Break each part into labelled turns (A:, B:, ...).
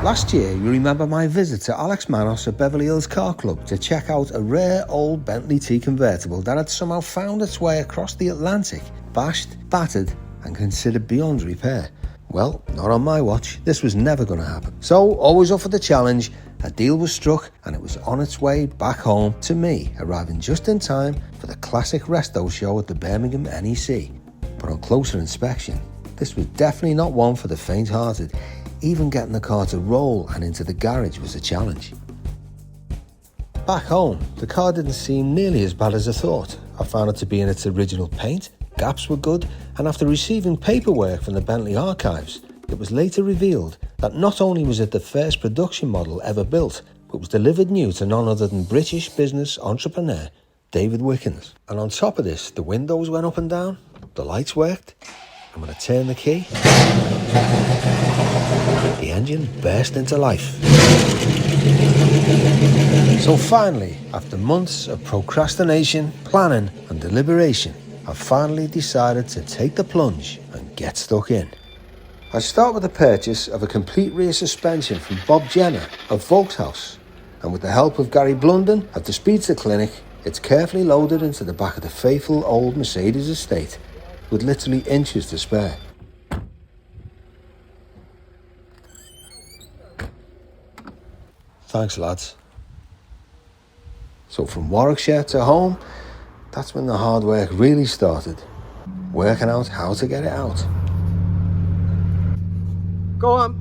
A: Last year, you remember my visit to Alex Manos at Beverly Hills Car Club to check out a rare old Bentley T Convertible that had somehow found its way across the Atlantic, bashed, battered, and considered beyond repair. Well, not on my watch. This was never going to happen. So, always up for the challenge, a deal was struck and it was on its way back home to me, arriving just in time for the classic Resto show at the Birmingham NEC. But on closer inspection, this was definitely not one for the faint-hearted. Even getting the car to roll and into the garage was a challenge. Back home, the car didn't seem nearly as bad as I thought. I found it to be in its original paint, gaps were good, and after receiving paperwork from the Bentley archives, it was later revealed that not only was it the first production model ever built, but was delivered new to none other than British business entrepreneur David Wickens. And on top of this, the windows went up and down, the lights worked, and when I turned the key, the engine burst into life. So finally, after months of procrastination, planning and deliberation, I finally decided to take the plunge and get stuck in. I start with the purchase of a complete rear suspension from Bob Jenner of Volkshaus, and with the help of Gary Blunden at the Speedster Clinic, it's carefully loaded into the back of the faithful old Mercedes estate, with literally inches to spare. Thanks, lads. So from Warwickshire to home, that's when the hard work really started, working out how to get it out.
B: Go on.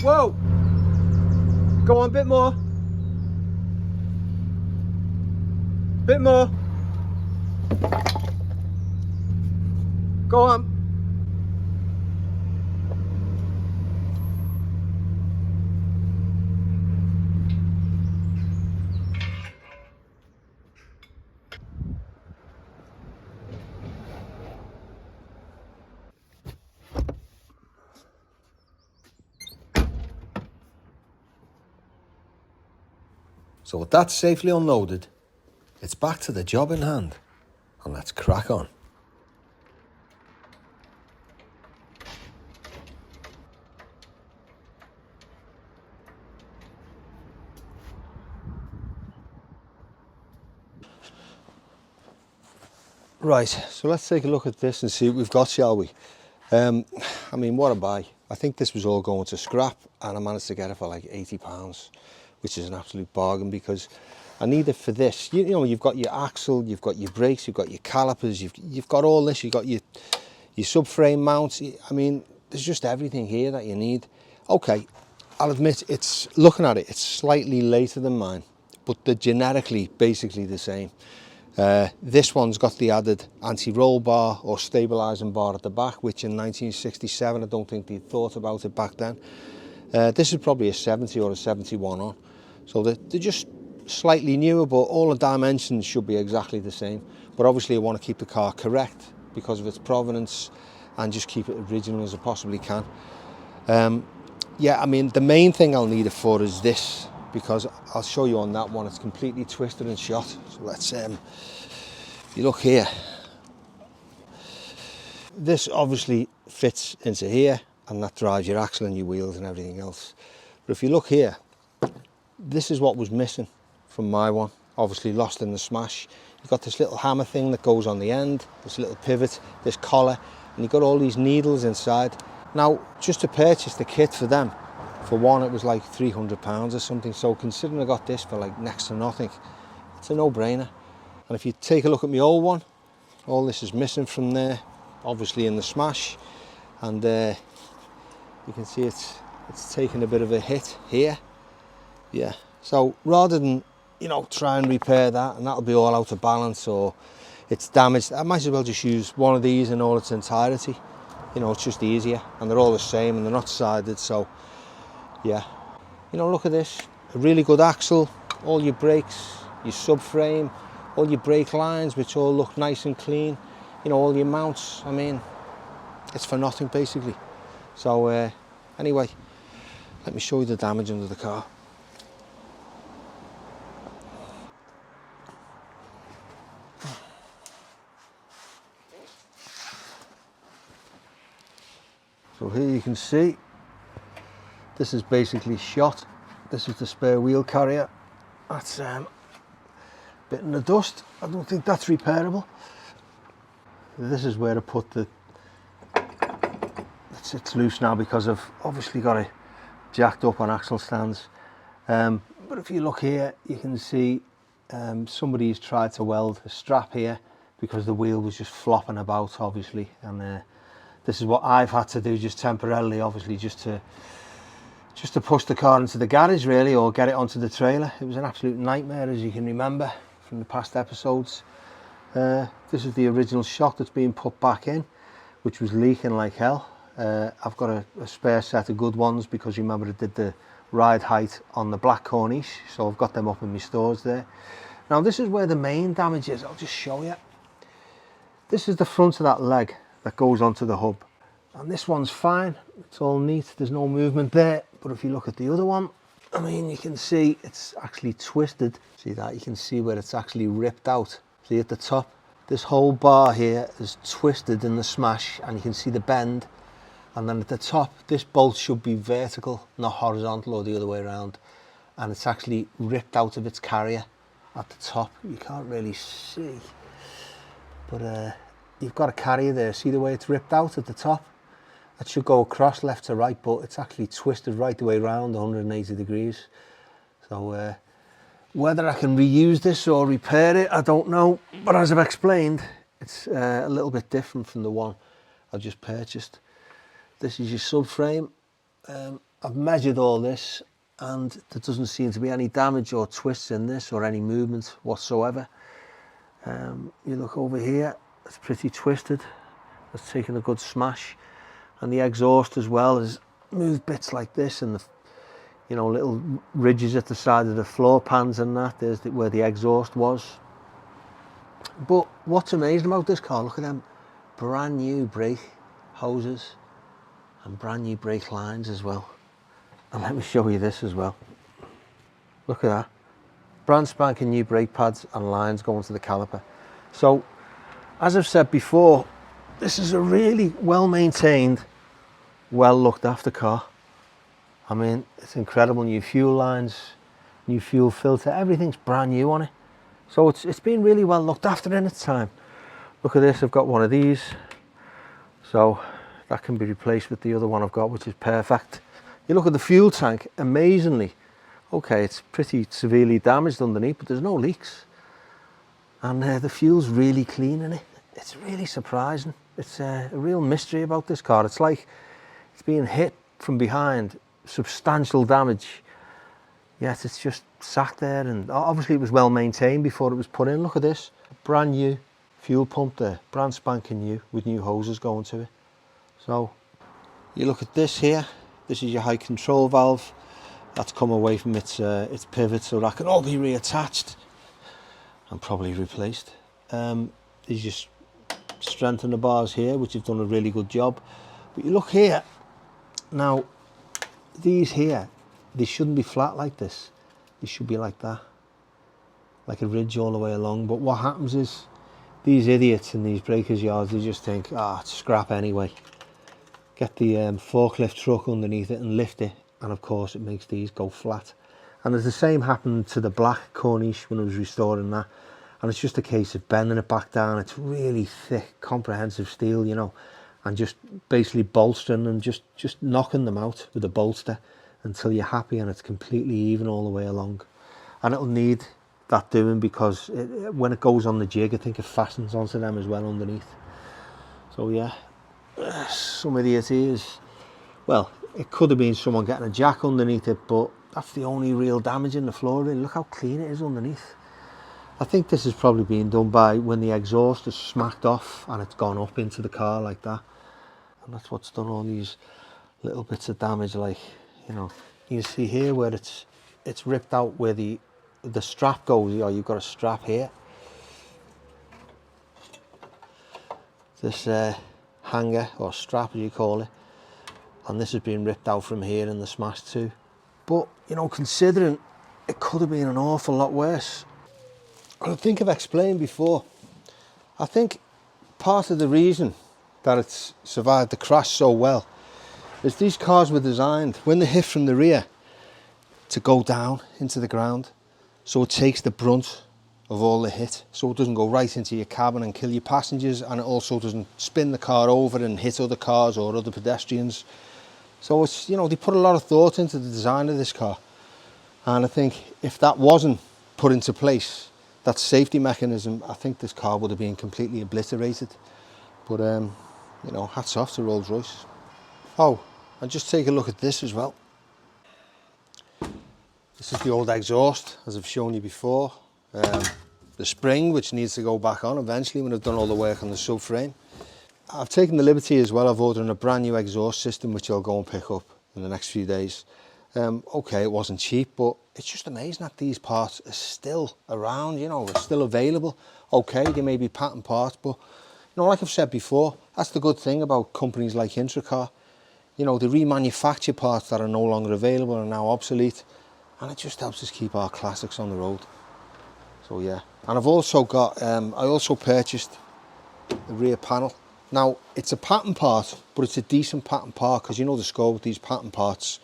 B: Whoa. Go on, bit more. Bit more. Go on.
A: So with that safely unloaded, it's back to the job in hand, and let's crack on. Right, so let's take a look at this and see what we've got, shall we? I mean, what a buy. I think this was all going to scrap, and I managed to get it for like £80, which is an absolute bargain because I need it for this. You know, you've got your axle, you've got your brakes, you've got your calipers, you've got all this, you've got your subframe mounts. I mean, there's just everything here that you need. Okay, I'll admit, looking at it, it's slightly later than mine, but they're generically basically the same. This one's got the added anti-roll bar or stabilising bar at the back, which in 1967, I don't think they thought about it back then. This is probably a 70 or a 71 on. So they're just slightly newer, but all the dimensions should be exactly the same. But obviously I want to keep the car correct because of its provenance and just keep it original as I possibly can. Yeah, I mean, the main thing I'll need it for is this, because I'll show you on that one, it's completely twisted and shot. So let's, you look here. This obviously fits into here, and that drives your axle and your wheels and everything else. But if you look here, this is what was missing from my one, obviously lost in the smash. You've got this little hammer thing that goes on the end, this little pivot, this collar, and you've got all these needles inside. Now, just to purchase the kit for them, for one, it was like £300 or something. So considering I got this for like next to nothing, it's a no-brainer. And if you take a look at my old one, all this is missing from there, obviously in the smash. And you can see it's taken a bit of a hit here. Yeah, so rather than, you know, try and repair that and that'll be all out of balance or it's damaged, I might as well just use one of these in all its entirety. You know, it's just easier, and they're all the same and they're not sided, so yeah. You know, look at this, a really good axle, all your brakes, your subframe, all your brake lines, which all look nice and clean. You know, all your mounts, I mean, it's for nothing basically. So anyway, let me show you the damage under the car. So here you can see, this is basically shot. This is the spare wheel carrier. That's a bit in the dust. I don't think that's repairable. This is where I put the, it's loose now because I've obviously got it jacked up on axle stands. But if you look here, you can see somebody's tried to weld a strap here because the wheel was just flopping about, obviously. And this is what I've had to do just temporarily, obviously, just to push the car into the garage, really, or get it onto the trailer. It was an absolute nightmare, as you can remember from the past episodes. This is the original shock that's being put back in, which was leaking like hell. I've got a spare set of good ones because remember I did the ride height on the black Corniche, so I've got them up in my stores there. Now this is where the main damage is. I'll just show you. This is the front of that leg that goes onto the hub, and this one's fine, it's all neat, there's no movement there. But if you look at the other one, I mean, you can see it's actually twisted. See that? You can see where it's actually ripped out. See at the top, this whole bar here is twisted in the smash, and you can see the bend. And then at the top, this bolt should be vertical, not horizontal or the other way around. And it's actually ripped out of its carrier at the top. You can't really see, but you've got a carrier there. See the way it's ripped out at the top? It should go across left to right, but it's actually twisted right the way around 180 degrees. So whether I can reuse this or repair it, I don't know. But as I've explained, it's a little bit different from the one I've just purchased. This is your subframe. I've measured all this and there doesn't seem to be any damage or twists in this or any movement whatsoever. You look over here, it's pretty twisted. It's taken a good smash. And the exhaust as well has moved bits like this, and the, you know, little ridges at the side of the floor pans and that. There's where the exhaust was. But what's amazing about this car, look at them brand new brake hoses and brand new brake lines as well. And let me show you this as well. Look at that. Brand spanking new brake pads and lines going to the caliper. So, as I've said before, this is a really well maintained, well looked after car. I mean, it's incredible. New fuel lines, new fuel filter, everything's brand new on it. So it's been really well looked after in its time. Look at this, I've got one of these. So that can be replaced with the other one I've got, which is perfect. You look at the fuel tank, amazingly. Okay, it's pretty severely damaged underneath, but there's no leaks. And the fuel's really clean in it. It's really surprising. It's a real mystery about this car. It's like it's being hit from behind, substantial damage. Yet it's just sat there, and obviously it was well maintained before it was put in. Look at this, brand new fuel pump there, brand spanking new, with new hoses going to it. So you look at this here, this is your high control valve. That's come away from its pivot, so that can all be reattached and probably replaced. These just strengthen the bars here, which have done a really good job. But you look here, now these here, they shouldn't be flat like this. They should be like that, like a ridge all the way along. But what happens is, these idiots in these breakers yards, they just think, it's scrap anyway. Get the forklift truck underneath it and lift it, and of course it makes these go flat. And there's the same happened to the black Corniche when I was restoring that. And it's just a case of bending it back down. It's really thick, comprehensive steel, you know, and just basically bolstering and just knocking them out with a bolster until you're happy and it's completely even all the way along. And it'll need that doing because when it goes on the jig, I think it fastens onto them as well underneath. So yeah, some idiot is, well, it could have been someone getting a jack underneath it, but that's the only real damage in the floor really. Look how clean it is underneath. I think this is probably being done by when the exhaust is smacked off and it's gone up into the car like that. And that's what's done all these little bits of damage, like, you know, you can see here where it's ripped out where the strap goes. Or you've got a strap here. This hanger or strap as you call it. And this has been ripped out from here in the smash too. But, you know, considering it could have been an awful lot worse. I think I've explained before, I think part of the reason that it's survived the crash so well is these cars were designed, when they hit from the rear, to go down into the ground. So it takes the brunt of all the hit. So it doesn't go right into your cabin and kill your passengers, and it also doesn't spin the car over and hit other cars or other pedestrians. So it's, you know, they put a lot of thought into the design of this car. And I think if that wasn't put into place, that safety mechanism, I think this car would have been completely obliterated. But, you know, hats off to Rolls-Royce. Oh, and just take a look at this as well. This is the old exhaust, as I've shown you before. The spring, which needs to go back on eventually when I've done all the work on the subframe. I've taken the liberty as well of ordering a brand new exhaust system, which I'll go and pick up in the next few days. Okay, it wasn't cheap, but it's just amazing that these parts are still around, you know, they're still available. Okay, they may be patent parts, but, you know, like I've said before, that's the good thing about companies like Intracar. You know, they remanufacture parts that are no longer available and are now obsolete, and it just helps us keep our classics on the road. So yeah, and I've also got, I also purchased the rear panel. Now, it's a patent part, but it's a decent patent part, because you know the score with these patent parts,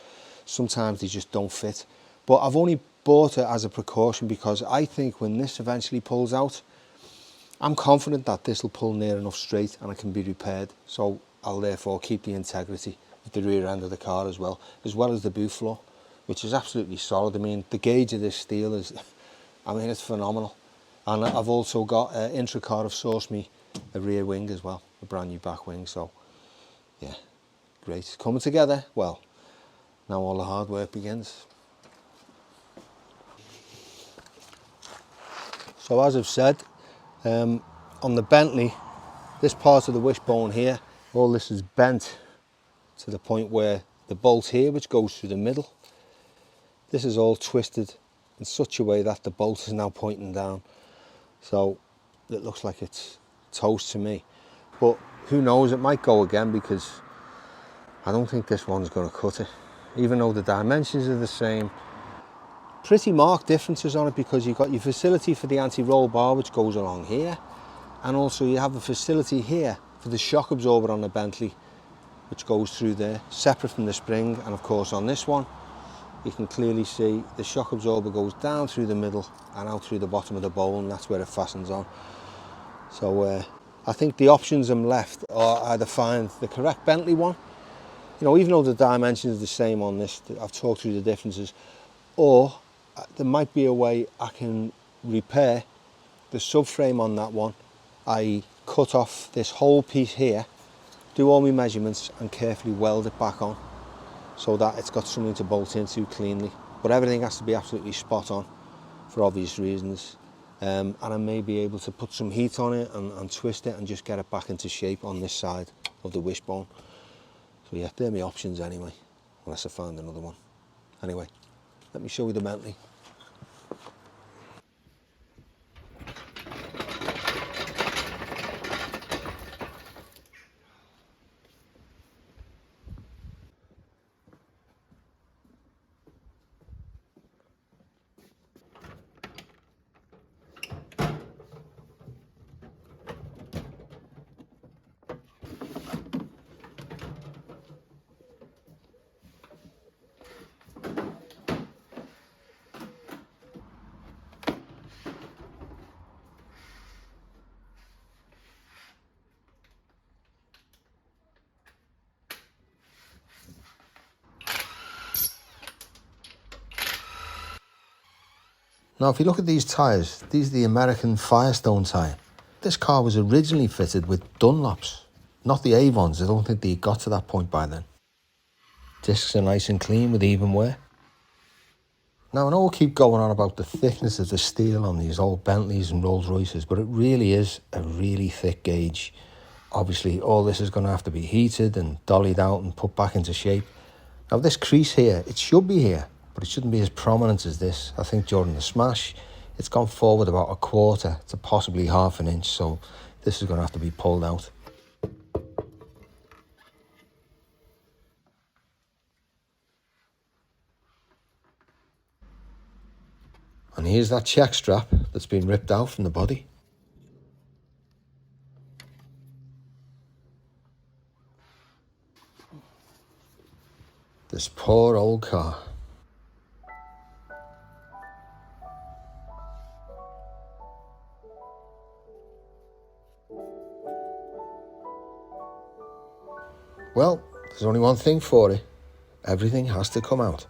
A: sometimes they just don't fit. But I've only bought it as a precaution because I think when this eventually pulls out, I'm confident that this will pull near enough straight and it can be repaired. So I'll therefore keep the integrity of the rear end of the car as well as the boot floor, which is absolutely solid. I mean, the gauge of this steel is, I mean, it's phenomenal. And I've also got Intracar have sourced me a rear wing as well, a brand new back wing. So yeah, great, coming together well. Now all the hard work begins. So as I've said, on the Bentley, this part of the wishbone here, all this is bent to the point where the bolt here, which goes through the middle, this is all twisted in such a way that the bolt is now pointing down. So it looks like it's toast to me. But who knows, it might go again, because I don't think this one's going to cut it. Even though the dimensions are the same, pretty marked differences on it, because you've got your facility for the anti-roll bar, which goes along here, and also you have a facility here for the shock absorber on the Bentley, which goes through there, separate from the spring. And of course on this one, you can clearly see the shock absorber goes down through the middle and out through the bottom of the bowl, and that's where it fastens on. So I think the options I'm left are either find the correct Bentley one, you know, even though the dimensions are the same on this, I've talked through the differences, or there might be a way I can repair the subframe on that one. I cut off this whole piece here, do all my measurements and carefully weld it back on so that it's got something to bolt into cleanly. But everything has to be absolutely spot on for obvious reasons. And I may be able to put some heat on it and twist it and just get it back into shape on this side of the wishbone. So yeah, they're my options anyway, unless I find another one. Anyway, let me show you the Bentley. Now, if you look at these tyres, these are the American Firestone tyre. This car was originally fitted with Dunlops, not the Avons. I don't think they got to that point by then. Discs are nice and clean with even wear. Now, I know we'll keep going on about the thickness of the steel on these old Bentleys and Rolls-Royces, but it really is a really thick gauge. Obviously, all this is going to have to be heated and dollied out and put back into shape. Now, this crease here, it should be here, but it shouldn't be as prominent as this. I think during the smash, it's gone forward about 1/4 to possibly 1/2 inch, so this is going to have to be pulled out. And here's that check strap that's been ripped out from the body. This poor old car. Well, there's only one thing for it. Everything has to come out.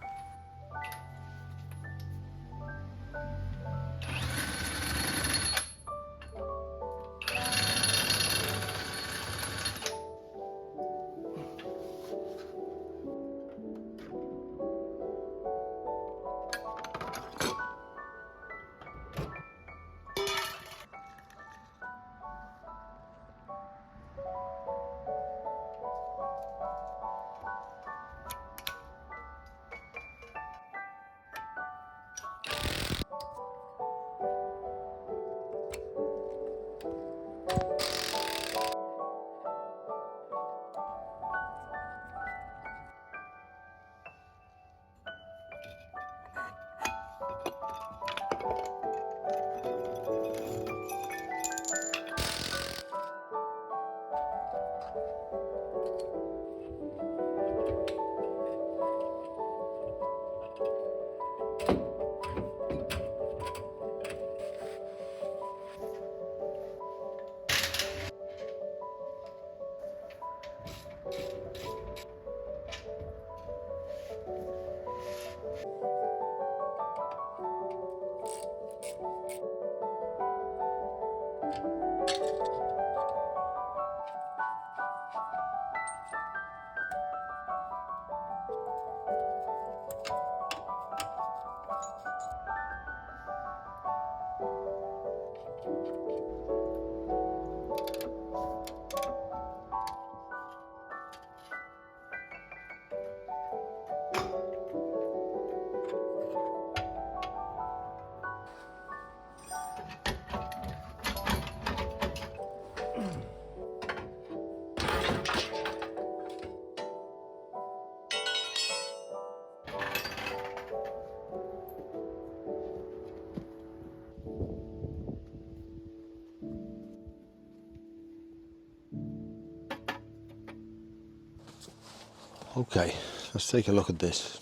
A: Okay, let's take a look at this.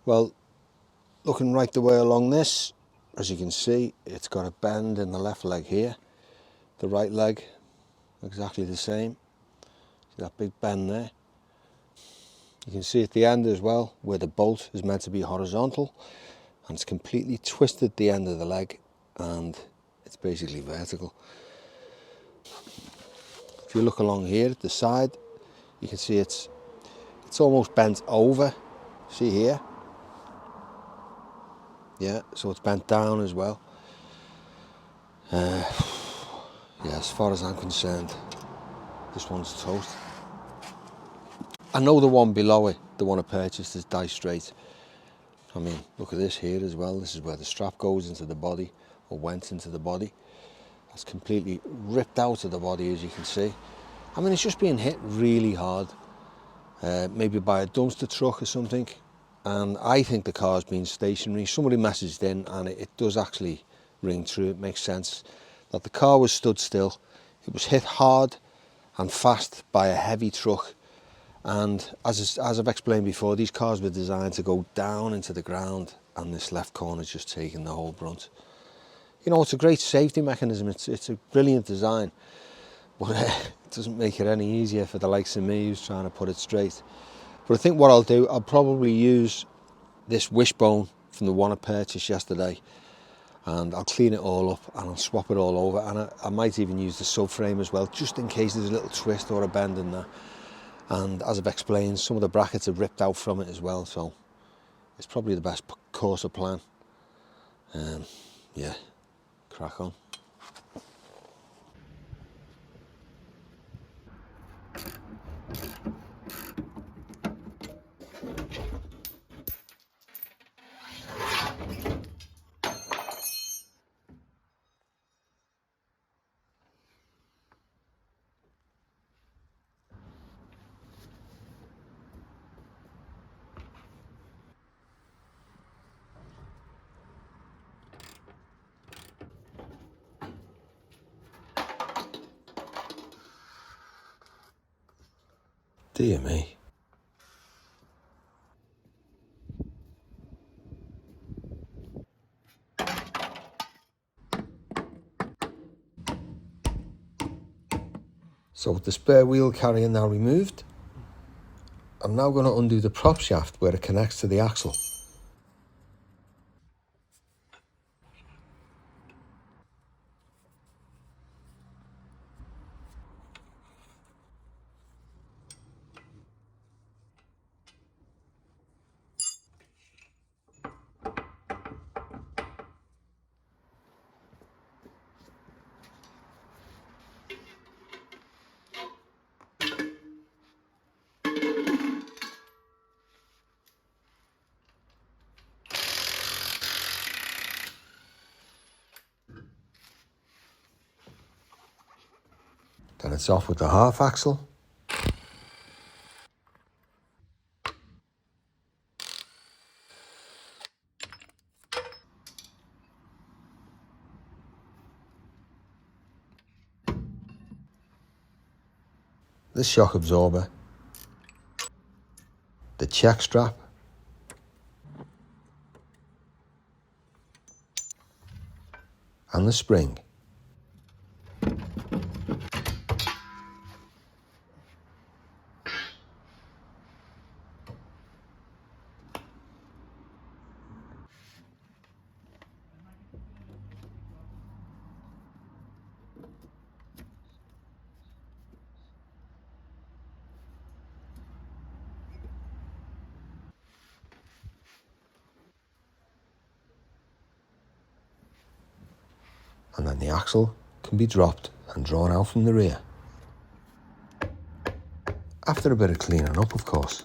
A: Well, looking right the way along this, as you can see, it's got a bend in the left leg here. The right leg, exactly the same. See that big bend there? You can see at the end as well, where the bolt is meant to be horizontal, and it's completely twisted the end of the leg, and it's basically vertical. If you look along here at the side, you can see it's almost bent over. See here? Yeah, so it's bent down as well. Yeah, as far as I'm concerned, this one's toast. I know the one below it, the one I purchased, is die straight. I mean, look at this here as well. This is where the strap goes into the body, or went into the body. That's completely ripped out of the body, as you can see. I mean, it's just being hit really hard, maybe by a dumpster truck or something. And I think the car's been stationary. Somebody messaged in, and it does actually ring true. It makes sense that the car was stood still. It was hit hard and fast by a heavy truck. And as I've explained before, these cars were designed to go down into the ground, and this left corner's just taking the whole brunt. You know, it's a great safety mechanism. It's a brilliant design, but it doesn't make it any easier for the likes of me who's trying to put it straight. But I think what I'll do, I'll probably use this wishbone from the one I purchased yesterday, and I'll clean it all up and I'll swap it all over, and I might even use the subframe as well, just in case there's a little twist or a bend in there. And as I've explained, some of the brackets are ripped out from it as well, so it's probably the best course of plan. Yeah, crack on. Dear me. So with the spare wheel carrier now removed, I'm now going to undo the prop shaft where it connects to the axle. Then it's off with the half axle. The shock absorber, the check strap, and the spring. And then the axle can be dropped and drawn out from the rear. After a bit of cleaning up, of course,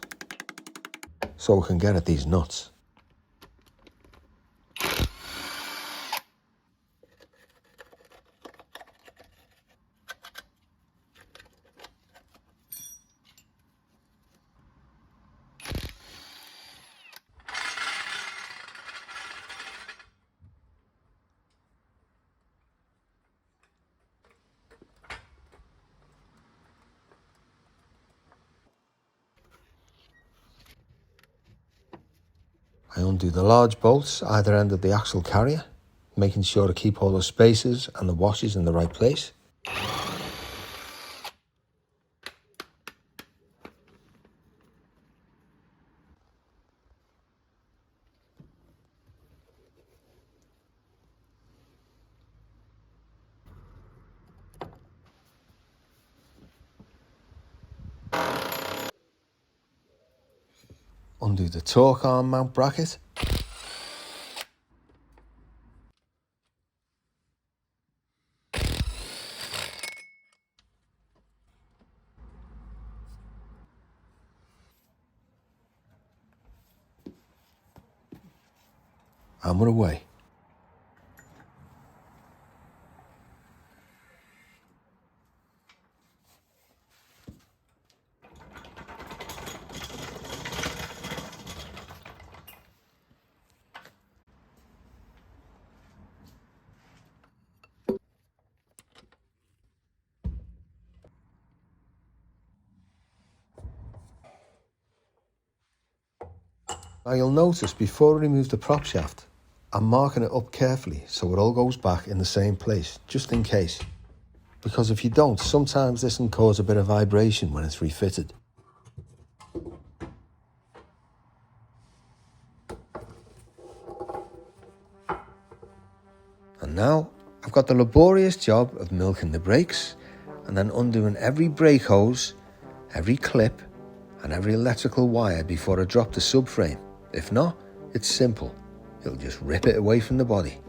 A: so we can get at these nuts. I undo the large bolts either end of the axle carrier, making sure to keep all the spacers and the washers in the right place. Undo the torque arm mount bracket. And we're away. Now you'll notice before I remove the prop shaft, I'm marking it up carefully so it all goes back in the same place, just in case. Because if you don't, sometimes this can cause a bit of vibration when it's refitted. And now I've got the laborious job of milking the brakes and then undoing every brake hose, every clip and every electrical wire before I drop the subframe. If not, it's simple. It'll just rip it away from the body.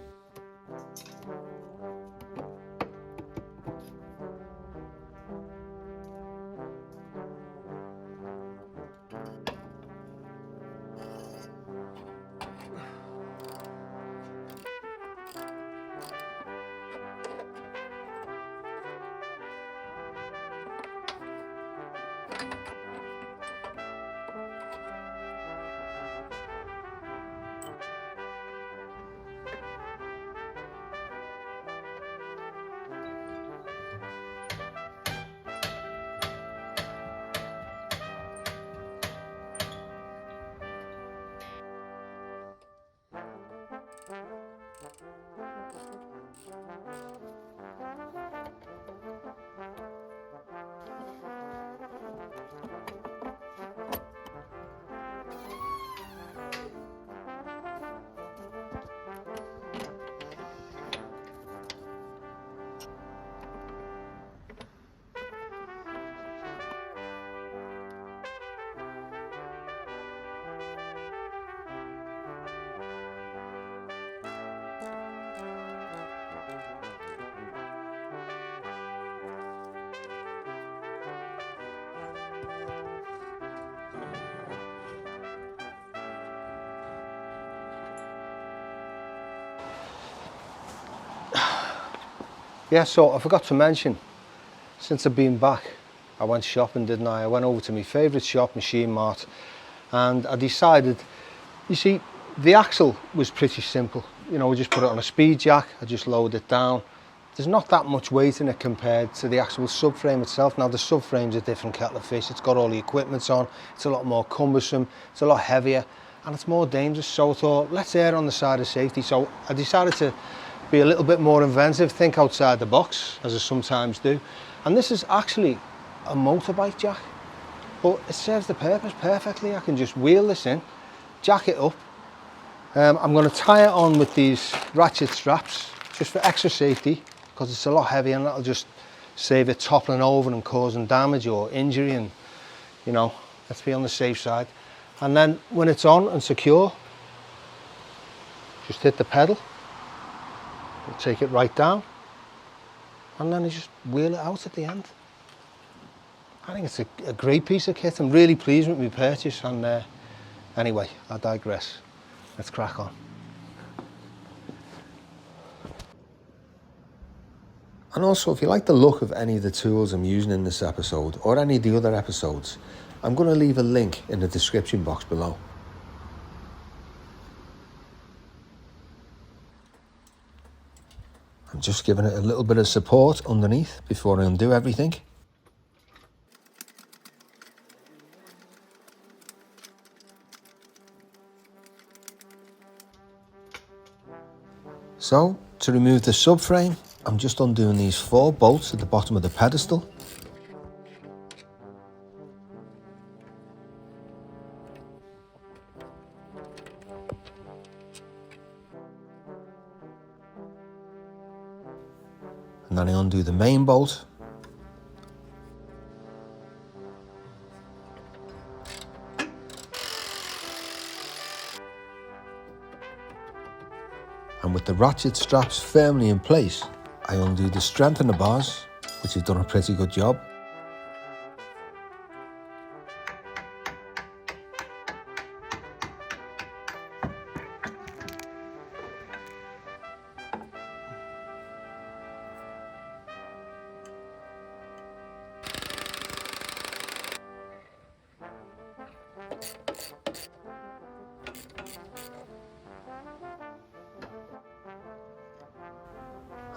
A: Yeah, so I forgot to mention, since I've been back, I went shopping, didn't I? I went over to my favourite shop, Machine Mart, and I decided, you see, the axle was pretty simple. You know, we just put it on a speed jack, I just lowered it down. There's not that much weight in it compared to the actual subframe itself. Now the subframe's a different kettle of fish, it's got all the equipment on, it's a lot more cumbersome, it's a lot heavier, and it's more dangerous. So I thought, let's err on the side of safety. So I decided to be a little bit more inventive, think outside the box, as I sometimes do. And this is actually a motorbike jack, but it serves the purpose perfectly. I can just wheel this in, jack it up. I'm going to tie it on with these ratchet straps, just for extra safety, because it's a lot heavier, and that'll just save it toppling over and causing damage or injury, and you know, let's be on the safe side. And then when it's on and secure, just hit the pedal, we'll take it right down, and then you just wheel it out at the end. I think it's a great piece of kit. I'm really pleased with my purchase, and anyway, I digress. Let's crack on. And also, if you like the look of any of the tools I'm using in this episode, or any of the other episodes, I'm going to leave a link in the description box below. I'm just giving it a little bit of support underneath before I undo everything. So, to remove the subframe, I'm just undoing these 4 bolts at the bottom of the pedestal. And then I undo the main bolt. And with the ratchet straps firmly in place, I undo the strengthener bars, which have done a pretty good job.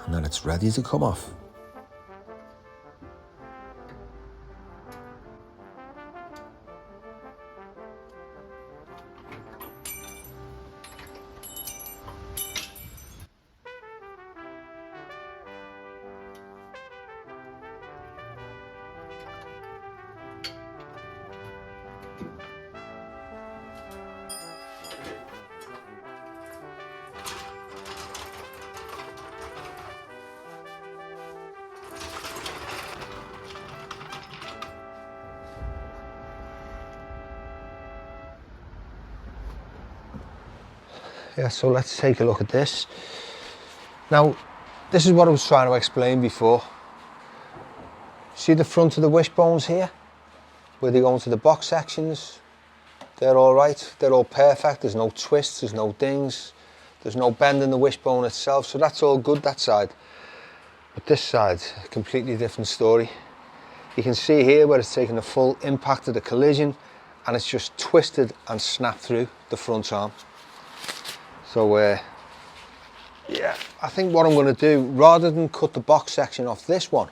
A: And then it's ready to come off. Yeah, so let's take a look at this. Now, this is what I was trying to explain before. See the front of the wishbones here? Where they go into the box sections? They're all right, they're all perfect, there's no twists, there's no dings, there's no bend in the wishbone itself, so that's all good, that side. But this side's a completely different story. You can see here where it's taken the full impact of the collision, and it's just twisted and snapped through the front arm. So yeah, I think what I'm going to do, rather than cut the box section off this one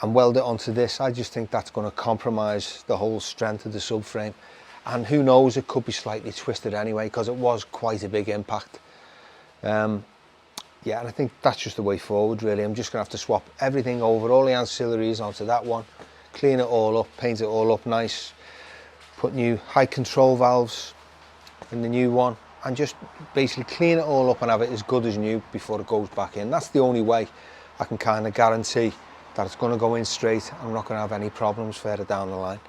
A: and weld it onto this, I just think that's going to compromise the whole strength of the subframe. And who knows, it could be slightly twisted anyway, because it was quite a big impact. Yeah, and I think that's just the way forward, really. I'm just going to have to swap everything over, all the ancillaries onto that one, clean it all up, paint it all up nice, put new height control valves in the new one, and just basically clean it all up and have it as good as new before it goes back in. That's the only way I can kind of guarantee that it's going to go in straight. I'm not going to have any problems further down the line.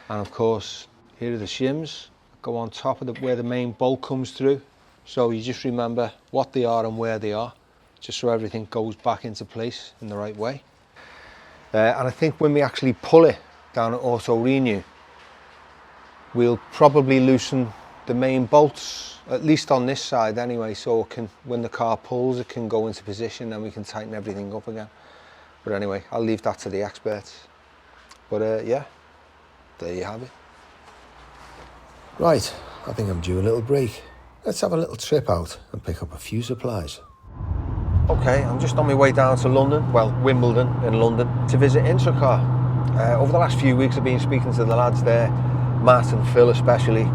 A: And of course, here are the shims that go on top of where the main bolt comes through. So you just remember what they are and where they are, just so everything goes back into place in the right way. And I think when we actually pull it down at Auto Renew, we'll probably loosen the main bolts, at least on this side anyway, so it can, when the car pulls, it can go into position and we can tighten everything up again. But anyway, I'll leave that to the experts. But yeah, there you have it. Right, I think I'm due a little break. Let's have a little trip out and pick up a few supplies. Okay, I'm just on my way down to London, well, Wimbledon in London, to visit Intracar. Over the last few weeks I've been speaking to the lads there, Matt and Phil especially,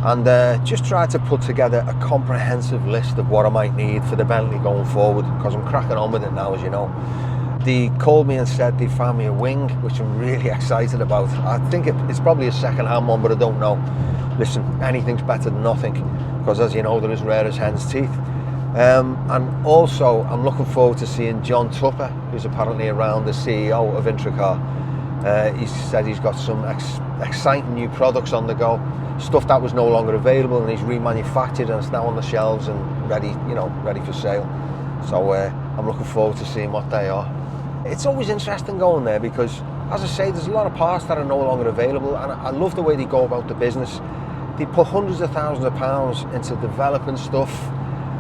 A: and just tried to put together a comprehensive list of what I might need for the Bentley going forward, because I'm cracking on with it now, as you know. They called me and said they found me a wing, which I'm really excited about. I think it's probably a second-hand one, but I don't know. Listen, anything's better than nothing, because as you know, they're as rare as hen's teeth. And also, I'm looking forward to seeing John Tupper, who's apparently around, the CEO of Intracar. He said he's got some exciting new products on the go, stuff that was no longer available, and he's remanufactured and it's now on the shelves and ready, you know, ready for sale. So I'm looking forward to seeing what they are. It's always interesting going there because, as I say, there's a lot of parts that are no longer available, and I love the way they go about the business. They put hundreds of thousands of pounds into developing stuff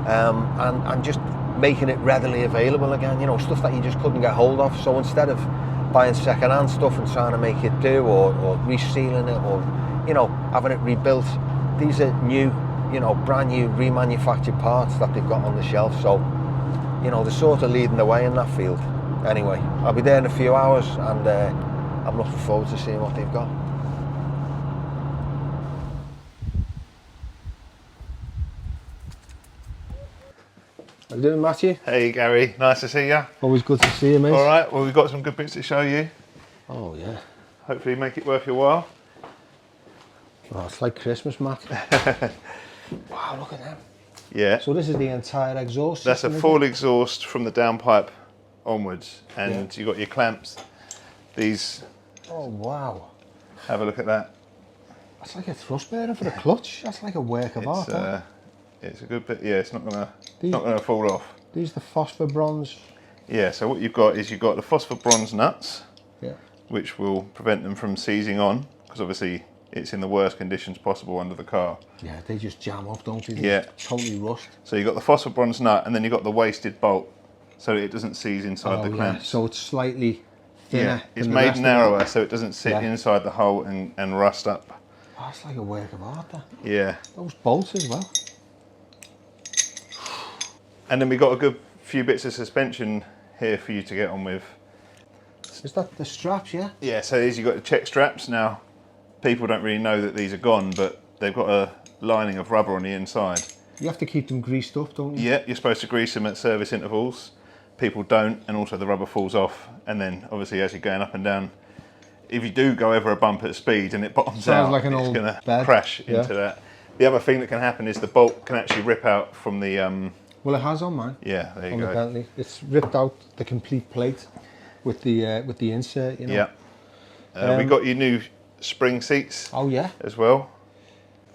A: and just making it readily available again, you know, stuff that you just couldn't get hold of. So instead of buying second-hand stuff and trying to make it do, or resealing it, or, you know, having it rebuilt, these are new, you know, brand new remanufactured parts that they've got on the shelf. So, you know, they're sort of leading the way in that field. Anyway, I'll be there in a few hours, and I'm looking forward to seeing what they've got. How you doing, Matthew?
C: Hey Gary, nice to see you.
A: Always good to see you, mate.
C: All right, well we've got some good bits to show you.
A: Oh yeah.
C: Hopefully make it worth your while.
A: Oh, it's like Christmas, Matt. Wow, look at them.
C: Yeah.
A: So this is the entire exhaust
C: That's
A: system,
C: a full exhaust from the downpipe onwards, and
A: Yeah.
C: you've got your clamps. These.
A: Oh wow.
C: Have a look at that.
A: That's like a thrust bearer for the clutch. That's like a work of art.
C: It's a good bit. Yeah, it's not gonna fall off.
A: These are the phosphor bronze.
C: Yeah. So what you've got is you've got the phosphor bronze nuts,
A: Yeah.
C: which will prevent them from seizing on, because obviously it's in the worst conditions possible under the car.
A: Yeah, they just jam up, don't they?
C: Yeah.
A: Just totally rust.
C: So you've got the phosphor bronze nut, and then you've got the wasted bolt, so it doesn't seize inside the
A: Yeah.
C: clamps.
A: So it's slightly thinner.
C: Yeah, it's
A: than the
C: made
A: rest of
C: narrower,
A: it.
C: so it doesn't sit
A: Yeah.
C: inside the hole and rust up.
A: Oh, it's like a work of art, that.
C: Yeah.
A: Those bolts as well.
C: And then we've got a good few bits of suspension here for you to get on with.
A: Is that the straps, yeah?
C: Yeah, so these you've got the check straps. Now, people don't really know that these are gone, but they've got a lining of rubber on the inside.
A: You have to keep them greased up, don't you?
C: Yeah, you're supposed to grease them at service intervals. People don't, and also the rubber falls off. And then, obviously, as you're going up and down, if you do go over a bump at speed and it bottoms
A: Sounds
C: out,
A: like an
C: it's
A: old
C: going to
A: bed.
C: crash
A: Yeah.
C: into that. The other thing that can happen is the bolt can actually rip out from the...
A: Well, it has on mine.
C: yeah, there you
A: On
C: go.
A: the Bentley. It's ripped out the complete plate with the insert, you know.
C: Yeah. We got your new spring seats
A: Oh yeah.
C: as well.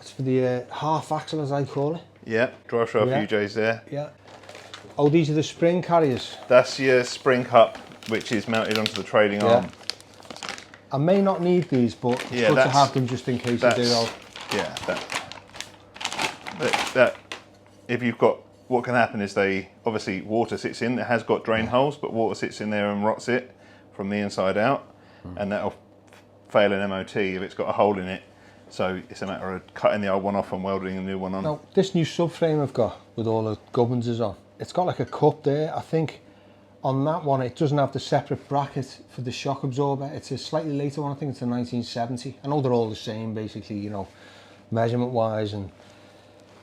A: It's for the half axle, as I call it.
C: Yeah, drive shaft
A: Yeah.
C: UJs there.
A: Yeah. Oh, these are the spring carriers.
C: That's your spring cup, which is mounted onto the trailing
A: Yeah.
C: arm.
A: I may not need these, but it's
C: Yeah,
A: good to
C: that's-
A: have them just in case you do.
C: Yeah, that if you've got, what can happen is obviously water sits in, it has got drain holes, but water sits in there and rots it from the inside out, and that'll fail an MOT if it's got a hole in it. So it's a matter of cutting the old one off and welding a new one on.
A: Now, this new subframe I've got with all the gubbins on, it's got like a cup there. I think on that one it doesn't have the separate bracket for the shock absorber. It's a slightly later one. I think it's a 1970. I know they're all the same basically, you know, measurement wise,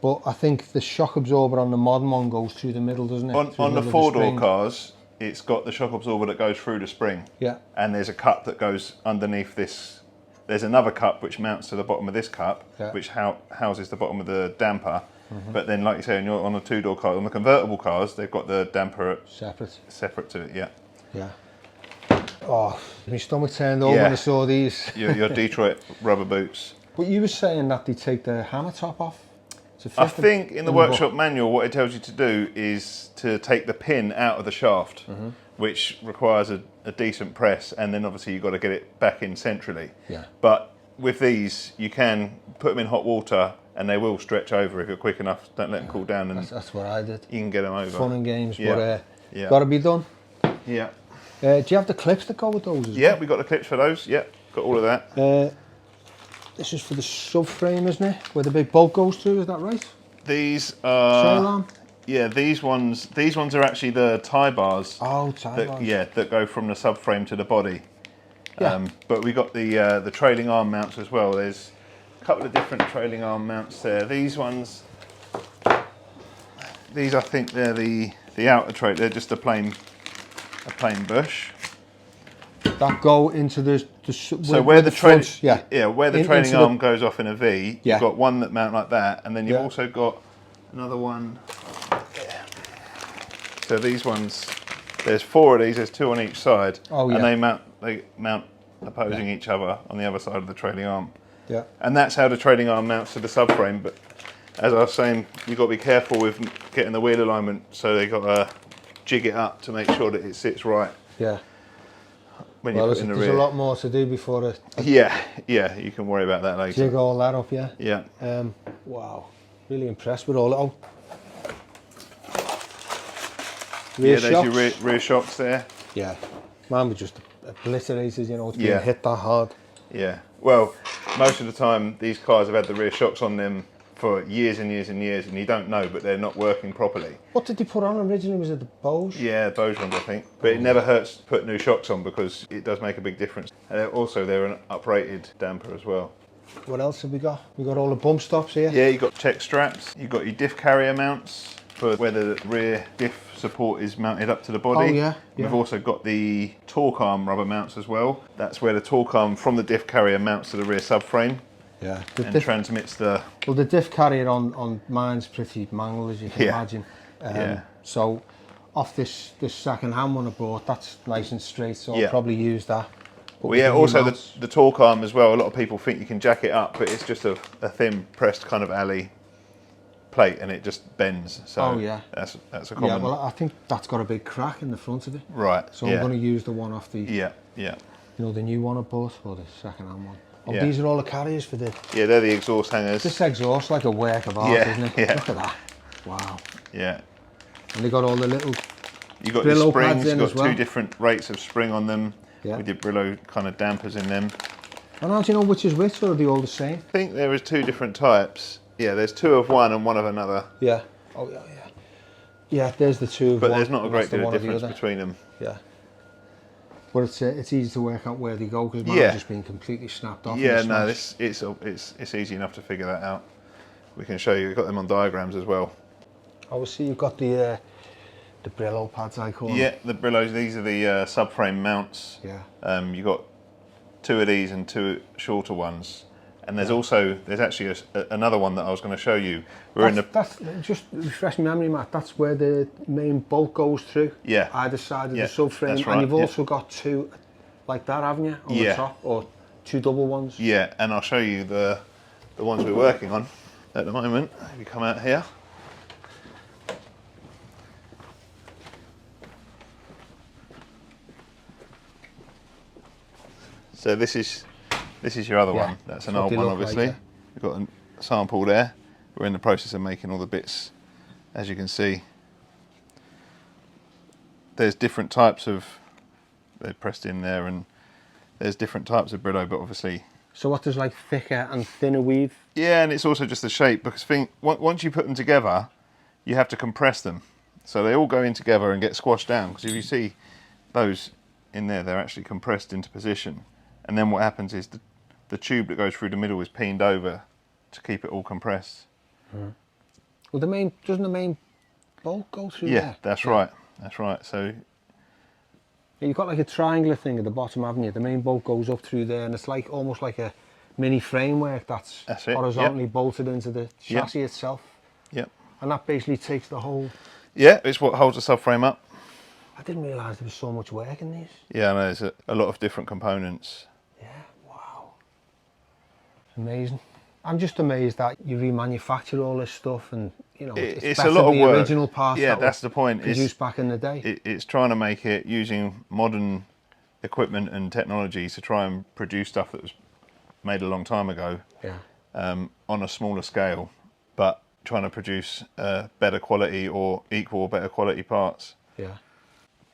A: but I think the shock absorber on the modern one goes through the middle, doesn't it?
C: On the four-door cars, it's got the shock absorber that goes through the spring.
A: Yeah.
C: And there's a cup that goes underneath this. There's another cup which mounts to the bottom of this cup,
A: Yeah.
C: which houses the bottom of the damper. But then, like you say, on a two-door car, on the convertible cars, they've got the damper separate to it. Yeah.
A: Yeah. Oh, my stomach turned over
C: Yeah.
A: when I saw these.
C: Your Detroit rubber boots.
A: But you were saying that they take the hammer top off to fit
C: I
A: them
C: think in the
A: book.
C: workshop manual, what it tells you to do is to take the pin out of the shaft, which requires a decent press, and then obviously you've got to get it back in centrally.
A: Yeah.
C: But with these, you can put them in hot water and they will stretch over if you're quick enough. Don't let them cool down, and
A: That's what I did.
C: you can get them over.
A: Fun and games,
C: Yeah.
A: but
C: Yeah.
A: got to be done.
C: Yeah.
A: Do you have the clips that go with those as
C: Yeah, we got the clips for those. Yeah, got all of that.
A: well? This is for the subframe, isn't it? Where the big bolt goes through, is that right?
C: These
A: Trail
C: are
A: arm?
C: yeah. These ones are actually the tie bars.
A: Oh, tie bars.
C: Yeah, that go from the subframe to the body.
A: Yeah.
C: But we got the trailing arm mounts as well. There's a couple of different trailing arm mounts there. These ones, these I think they're the outer tray. They're just a plain bush.
A: That go into the
C: So where the trailing where the
A: In-
C: trailing
A: into the-
C: arm goes off in a V,
A: Yeah.
C: you've got one that mount like that, and then you've
A: Yeah.
C: also got another one. So these ones, there's 4 of these. There's 2 on each side,
A: Oh,
C: and
A: yeah.
C: they mount opposing each other on the other side of the trailing arm.
A: Yeah.
C: And that's how the trailing arm mounts to the subframe. But as I was saying, you've got to be careful with getting the wheel alignment, so they've got to jig it up to make sure that it sits right
A: Yeah.
C: when
A: Well,
C: you put it in the
A: there's
C: rear.
A: a lot more to do before the
C: Yeah, you can worry about that later.
A: jig all that up, yeah?
C: Yeah.
A: Wow. Really impressed with all that.
C: Yeah, there's your rear shocks there.
A: Yeah. Mine was just obliterated, you know, it's being
C: Yeah.
A: hit that hard.
C: Yeah. Well, most of the time these cars have had the rear shocks on them for years and years and years, and you don't know, but they're not working properly.
A: What did you put on originally? Was it the Bose?
C: Yeah, Bose ones, I think. But it never hurts to put new shocks on because it does make a big difference. And also, they're an uprated damper as well.
A: What else have we got? We got all the bump stops here.
C: Yeah, you've got check straps. You've got your diff carrier mounts for where the rear diff support is mounted up to the body.
A: Oh, yeah, yeah.
C: We've also got the torque arm rubber mounts as well. That's where the torque arm from the diff carrier mounts to the rear subframe
A: Yeah.
C: and transmits the...
A: Well, the diff carrier on mine's pretty mangled, as you can
C: Yeah.
A: imagine.
C: Yeah.
A: So, off this second-hand one I bought, that's nice and straight, so
C: Yeah.
A: I'll probably use that. But
C: Well,
A: with
C: yeah,
A: the new
C: also
A: mounts-
C: the torque arm as well. A lot of people think you can jack it up, but it's just a thin pressed kind of alley plate, and it just bends. So
A: Oh, yeah.
C: that's a
A: Yeah,
C: common.
A: well, I think that's got a big crack in the front of it.
C: Right.
A: So
C: yeah.
A: I'm going to use the one off the,
C: Yeah.
A: you know, the new one I bought, or the second-hand one. Oh,
C: Yeah.
A: these are all the carriers for the...
C: Yeah, they're the exhaust hangers.
A: This exhaust like a work of art,
C: Yeah,
A: isn't it?
C: yeah.
A: Look at that. Wow.
C: Yeah.
A: And they got all the little...
C: You got
A: Brillo
C: your
A: pads
C: springs.
A: in
C: You've
A: as
C: got
A: well.
C: 2 different rates of spring on them.
A: Yeah.
C: With your Brillo kind of dampers in them.
A: And how do you know which is which, or are they all the same?
C: I think there is 2 different types. Yeah, there's 2 of one and 1 of another.
A: Yeah. Oh, yeah, yeah. Yeah, there's the two of
C: But
A: one,
C: there's not a
A: and
C: great
A: that's the
C: deal of
A: one the
C: difference
A: other.
C: between them.
A: Yeah. But it's easy to work out where they go, because mine's
C: Yeah.
A: just been completely snapped off. in
C: Yeah,
A: the
C: no,
A: smash.
C: it's easy enough to figure that out. We can show you. We've got them on diagrams as well.
A: Obviously, you've got the Brillo pads, I call them.
C: Yeah, the Brillos. These are the subframe mounts.
A: Yeah.
C: You've got 2 of these and 2 shorter ones. And there's actually another one that I was going to show you.
A: That's just refresh my memory, Matt. That's where the main bolt goes through.
C: Yeah.
A: Either side of
C: Yeah,
A: the subframe,
C: that's right,
A: and you've
C: yeah.
A: also got 2 like that, haven't you, on the
C: Yeah.
A: top, or 2 double ones.
C: Yeah, and I'll show you the ones we're working on at the moment. If you come out here. So this is your other
A: Yeah,
C: one. That's
A: that's
C: an
A: what
C: old
A: they
C: one,
A: look
C: obviously.
A: like,
C: We've got a sample there. We're in the process of making all the bits, as you can see. There's different types of, they're pressed in there, and there's different types of Brillo, but obviously.
A: So what, there's like thicker and thinner weave?
C: Yeah, and it's also just the shape, because once you put them together, you have to compress them. So they all go in together and get squashed down, because if you see those in there, they're actually compressed into position. And then what happens is the tube that goes through the middle is peened over to keep it all compressed.
A: Well, doesn't the main bolt go through
C: Yeah,
A: there?
C: that's right. That's right. So
A: You've got like a triangular thing at the bottom, haven't you? The main bolt goes up through there, and it's like almost like a mini framework that's
C: That's it,
A: horizontally
C: yep.
A: bolted into the chassis itself.
C: Yep.
A: And that basically takes the whole...
C: Yeah, it's what holds the subframe up.
A: I didn't realise there was so much work in these.
C: Yeah, I know, there's a lot of different components.
A: Yeah, wow. Amazing. I'm just amazed that you remanufacture all this stuff, and you know,
C: It's
A: better
C: a lot
A: than
C: of
A: the
C: work.
A: original parts
C: Yeah,
A: that were
C: that's the point.
A: produced back in the day.
C: It's trying to make it using modern equipment and technology to try and produce stuff that was made a long time ago.
A: Yeah.
C: on a smaller scale, but trying to produce better quality or equal or better quality parts.
A: Yeah.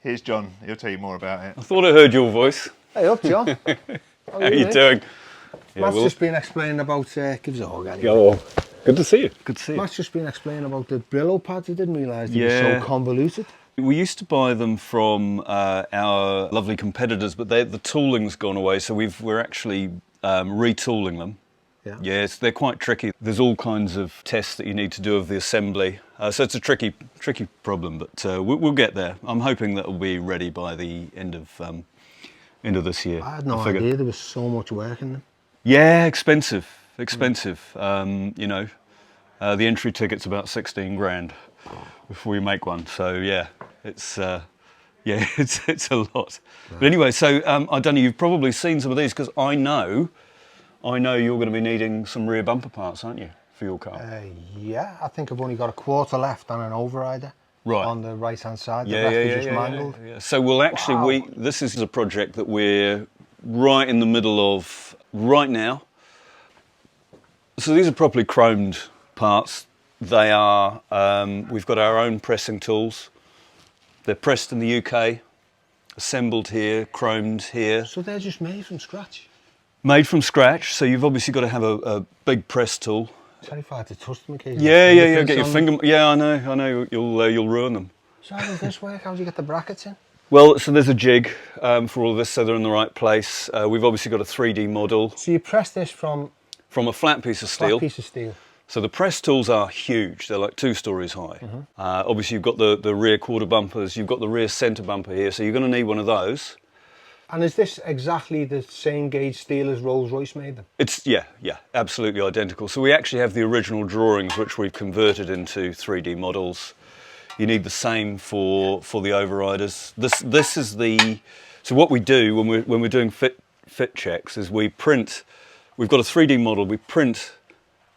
C: Here's John, he'll tell you more about it.
D: I thought I heard your voice.
A: Hey up, John.
D: How are you doing? Yeah,
A: Matt's just been explaining about, give us a hug anyway.
D: Oh, good to see you. Good to see you.
A: Matt's just been explaining about the Brillo pads. I didn't realise they
D: Yeah.
A: were so convoluted.
D: We used to buy them from our lovely competitors, but the tooling's gone away, so we're actually retooling them.
A: Yeah.
D: Yes, they're quite tricky. There's all kinds of tests that you need to do of the assembly, so it's a tricky problem, but we'll get there. I'm hoping that will be ready by the end of this year.
A: I had no idea there was so much work in them.
D: Yeah, expensive. You know, the entry ticket's about 16 grand before you make one. So yeah, it's it's a lot. But anyway, so I don't know. You've probably seen some of these because I know you're going to be needing some rear bumper parts, aren't you, for your car?
A: Yeah, I think I've only got a quarter left and an overrider.
D: Right.
A: On the right hand side.
D: Yeah,
A: the rest is just mangled.
D: Yeah. So we'll actually this is a project that we're right in the middle of right now. So these are properly chromed parts. They are, we've got our own pressing tools. They're pressed in the UK, assembled here, chromed here.
A: So they're just made from scratch?
D: Made from scratch, so you've obviously got to have a big press tool.
A: Terrified to touch them occasionally.
D: Yeah, get your finger, yeah, I know, you'll ruin them.
A: So how does this work? How do you get the brackets in?
D: Well, so there's a jig for all of this, so they're in the right place. We've obviously got a 3D model.
A: So you press this from
D: a flat piece of steel.
A: Flat piece of steel.
D: So the press tools are huge. They're like 2 stories high. Obviously you've got the rear quarter bumpers, you've got the rear centre bumper here, so you're going to need one of those.
A: And is this exactly the same gauge steel as Rolls-Royce made them?
D: It's, yeah, absolutely identical. So we actually have the original drawings which we've converted into 3D models. You need the same for the overriders. This is the, so what we do when we're doing fit checks is we've got a 3D model, we print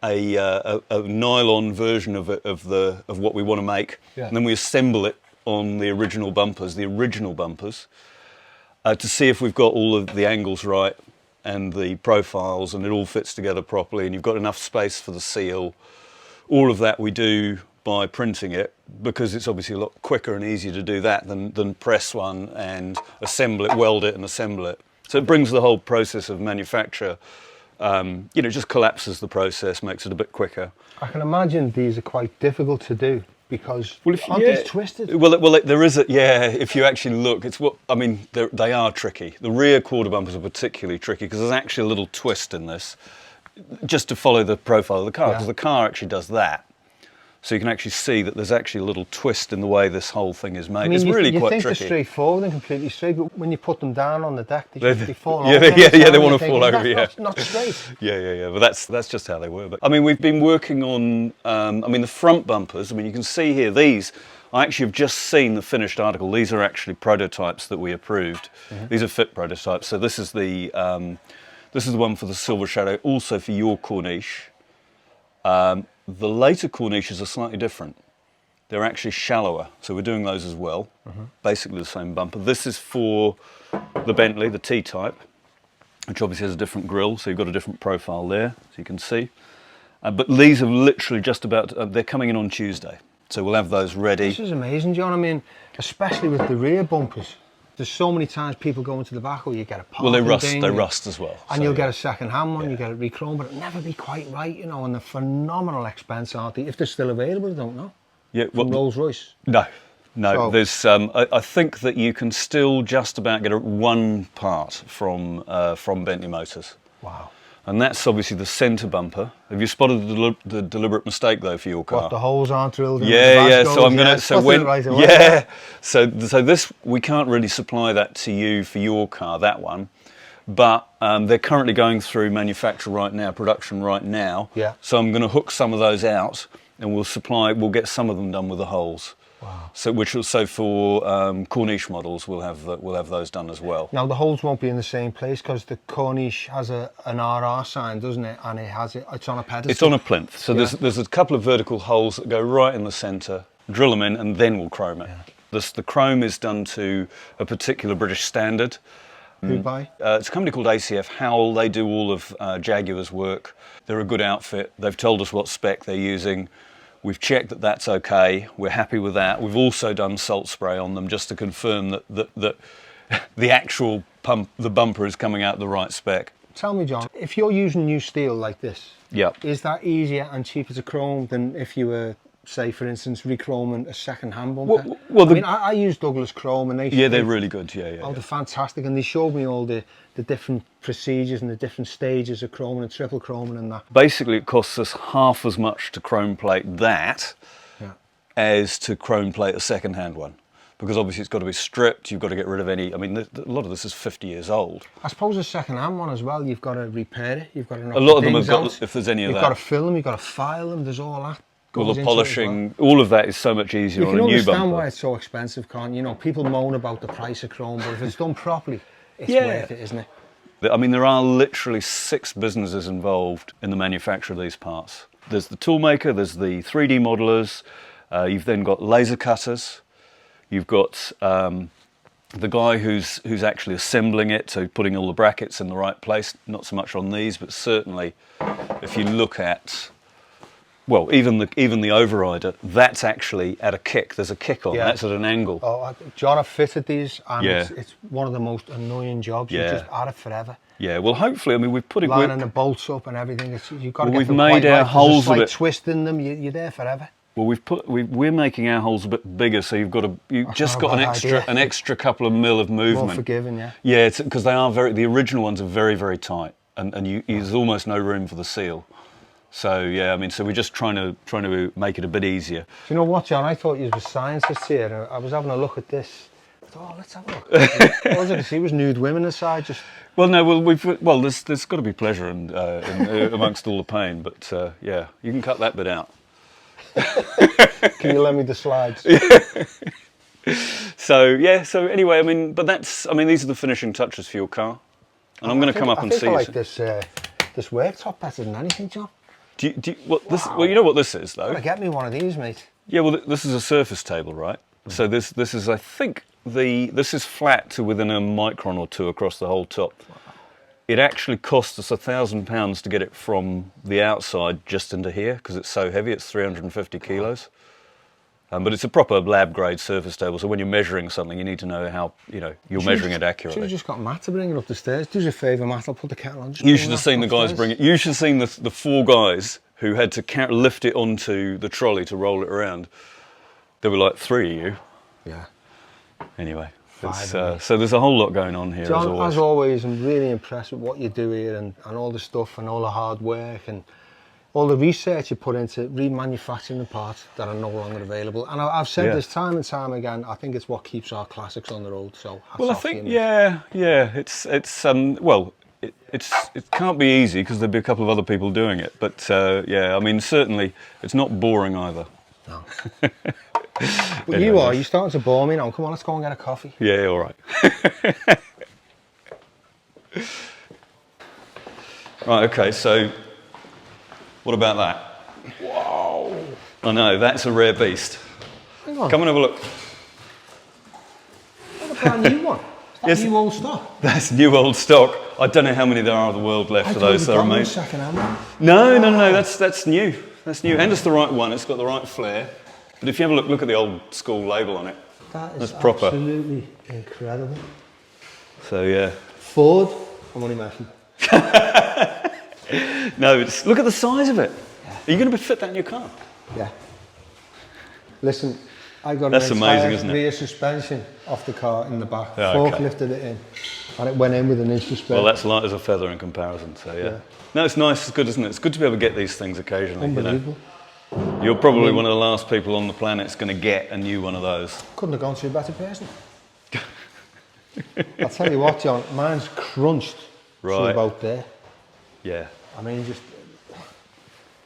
D: a nylon version of what we want to make, and then we assemble it on the original bumpers, to see if we've got all of the angles right and the profiles and it all fits together properly and you've got enough space for the seal. All of that we do by printing it because it's obviously a lot quicker and easier to do that than press one and assemble it, weld it and assemble it. So it brings the whole process of manufacture, just collapses the process, makes it a bit quicker.
A: I can imagine these are quite difficult to do because aren't these twisted?
D: Well, there is if you actually look, they are tricky. The rear quarter bumpers are particularly tricky because there's actually a little twist in this, just to follow the profile of the car, because the car actually does that. So you can actually see that there's actually a little twist in the way this whole thing is made. It's really quite tricky.
A: You think they're straightforward and completely straight, but when you put them down on the deck, they fall over.
D: They want to fall over,
A: That's not straight.
D: Yeah, but that's just how they were. But I mean, we've been working on, the front bumpers. I mean, you can see here, these, I actually have just seen the finished article. These are actually prototypes that we approved. These are fit prototypes. So this is the one for the Silver Shadow, also for your Corniche. The later Corniches are slightly different. They're actually shallower, so we're doing those as well. Basically the same bumper. This is for the Bentley, the T type, which obviously has a different grille, so you've got a different profile there, so you can see. But these are literally just about, they're coming in on Tuesday, so we'll have those ready.
A: This is amazing, John. I mean, especially with the rear bumpers. There's so many times people go into the back or you get a part.
D: Well, they rust as well.
A: And you'll get a second-hand one, you get it re-chromed, but it'll never be quite right, and they're phenomenal expense, aren't they? If they're still available, I don't know.
D: Yeah,
A: From Rolls-Royce?
D: No.
A: So,
D: There's. I think that you can still just about get one part from Bentley Motors.
A: Wow.
D: And that's obviously the centre bumper. Have you spotted the deliberate mistake though for your car?
A: What, the holes aren't drilled in?
D: Yeah. So I'm gonna. So when.
A: Right away.
D: Yeah. So this we can't really supply that to you for your car, that one. But they're currently going through production right now.
A: Yeah.
D: So I'm going to hook some of those out, and we'll get some of them done with the holes.
A: Wow.
D: So for Corniche models, we'll have those done as well.
A: Now the holes won't be in the same place because the Corniche has an RR sign, doesn't it? And it's on a pedestal.
D: It's on a plinth. So there's a couple of vertical holes that go right in the centre. Drill them in, and then we'll chrome it. The chrome is done to a particular British standard.
A: Who by?
D: It's a company called ACF Howell. They do all of Jaguar's work. They're a good outfit. They've told us what spec they're using. We've checked that that's okay. We're happy with that. We've also done salt spray on them just to confirm that the actual the bumper is coming out the right spec.
A: Tell me, John, if you're using new steel like this,
D: Yeah.
A: is that easier and cheaper to chrome than if you were, say, for instance, rechroming a second-hand bumper? I use Douglas Chrome, and
D: they're really good. Yeah.
A: They're fantastic, and they showed me all the different procedures and the different stages of chroming and triple chroming and that.
D: Basically, it costs us half as much to chrome plate that as to chrome plate a second-hand one. Because obviously it's got to be stripped, you've got to get rid of any, I mean, a lot of this is 50 years old.
A: I suppose a second-hand one as well, you've got to repair it, you've got to knock
D: a lot of them
A: things
D: have got,
A: out.
D: if there's any of that.
A: You've got to fill them, you've got to file them, there's all that.
D: All the polishing, all of that is so much easier on a new bumper.
A: You can understand why it's so expensive, can't you? You know, people moan about the price of chrome, but if it's done properly, it's worth it, isn't it?
D: I mean, there are literally 6 businesses involved in the manufacture of these parts. There's the toolmaker, there's the 3D modelers, you've then got laser cutters, you've got the guy who's actually assembling it, so putting all the brackets in the right place, not so much on these, but certainly if you look at, well, even the overrider, that's actually at a kick. There's a kick on, that's at an angle.
A: Oh, John, I've fitted these, and it's one of the most annoying jobs. You're just at it forever.
D: Yeah, well, hopefully, I mean, we've put it...
A: Lining the bolts up and everything, you've got to get
D: we've
A: them
D: made
A: quite
D: our
A: right.
D: holes
A: There's a
D: a
A: slight
D: bit...
A: twist in them, you're there forever.
D: Well, we're making our holes a bit bigger, so you've just got an extra couple of mil of movement.
A: More forgiving, yeah.
D: Yeah, because they are the original ones are very, very tight, and there's almost no room for the seal. So yeah, I mean, so we're just trying to make it a bit easiar.
A: Do you know what, John? I thought you were scientists here, and I was having a look at this. I thought, oh, let's have a look. All I could see was nude women inside. Just.
D: Well, no, there's got to be pleasure in amongst all the pain, but yeah, you can cut that bit out.
A: Can you lend me the slides?
D: So anyway, I mean, these are the finishing touches for your car, and I'm going to come up and see.
A: I like this worktop better than anything, John.
D: Well, you know what this is, though.
A: Gotta get me one of these, mate.
D: Yeah, well, this is a surface table, right? So this is, I think, this is flat to within a micron or two across the whole top. Wow. It actually cost us £1,000 to get it from the outside just into here because it's so heavy. It's 350 kilos. But it's a proper lab grade surface table, so when you're measuring something, you need to know how you're measuring it accurately.
A: Should have just got Matt to bring it up the stairs. Do us a favour, Matt. I'll put the kettle on.
D: You should have seen the guys bring it. You should have seen the 4 guys who had to lift it onto the trolley to roll it around. There were like 3 of you.
A: Yeah.
D: Anyway, so there's a whole lot going on here.
A: John, as always, I'm really impressed with what you do here and all the stuff and all the hard work and all the research you put into remanufacturing the parts that are no longer available. And I've said this time and time again, I think it's what keeps our classics on the road. So
D: I think, it can't be easy because there'd be a couple of other people doing it. But I mean, certainly it's not boring either.
A: No. But anyway, you're starting to bore me now. Come on, let's go and get a coffee.
D: Yeah, all right. Right, okay, so what about that?
A: Whoa!
D: I know, that's a rare beast.
A: Hang on.
D: Come and have a look.
A: That's a brand new one. Is that new old stock?
D: That's new old stock. I don't know how many there are in the world left of those. That are made.
A: Second-hand.
D: No, that's new. That's new, and it's the right one. It's got the right flare. But if you have a look at the old school label on it.
A: That's
D: proper.
A: Absolutely incredible.
D: So yeah.
A: Ford. I'm only messing.
D: No, look at the size of it. Yeah. Are you going to fit that in your car?
A: Yeah. Listen, I got
D: That's
A: an
D: amazing,
A: entire
D: isn't it?
A: rear suspension off the car in the back.
D: Oh, okay.
A: Forklifted it in, and it went in with an inch of spare.
D: Well, that's light as a feather in comparison. So yeah. No, it's nice. It's good, isn't it? It's good to be able to get these things occasionally.
A: Unbelievable.
D: You're probably one of the last people on the planet that's going to get a new one of those.
A: Couldn't have gone to a better person. I'll tell you what, John, mine's crunched to about there.
D: Yeah.
A: I mean, just...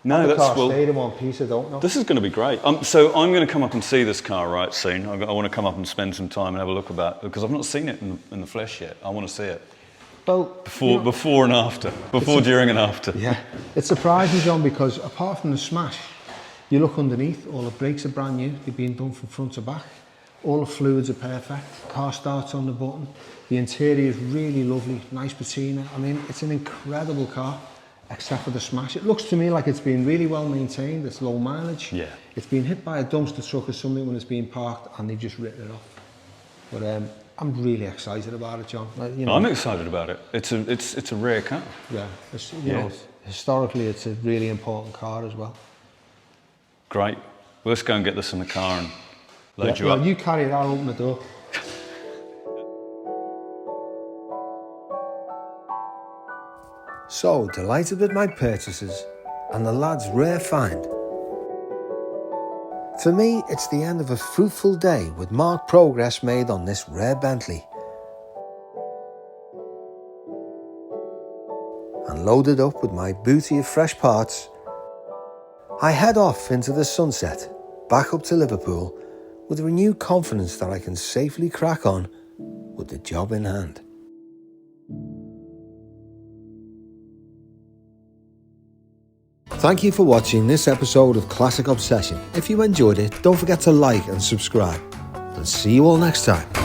D: No, that's...
A: Well, stayed in one piece, I don't know.
D: This is going to be great. So I'm going to come up and see this car right soon. I want to come up and spend some time and have a look about it, because I've not seen it in the flesh yet. I want to see it.
A: Well,
D: before and after. Before, during and after.
A: Yeah. It's surprising, John, because apart from the smash, you look underneath, all the brakes are brand new. They've been done from front to back. All the fluids are perfect. Car starts on the button. The interior is really lovely, nice patina. I mean, it's an incredible car, except for the smash. It looks to me like it's been really well maintained. It's low mileage.
D: Yeah.
A: It's been hit by a dumpster truck or something when it's been parked, and they've just written it off. But I'm really excited about it, John. You know,
D: I'm excited about it. It's a rare car.
A: yeah, you know, historically, it's a really important car as well.
D: Great. Well, let's go and get this in the car and load you
A: Well,
D: up.
A: you carry it, I'll open the door. So, delighted with my purchases and the lad's rare find. For me, it's the end of a fruitful day with marked progress made on this rare Bentley. And loaded up with my booty of fresh parts, I head off into the sunset, back up to Liverpool, with renewed confidence that I can safely crack on with the job in hand. Thank you for watching this episode of Classic Obsession. If you enjoyed it, don't forget to like and subscribe. And see you all next time.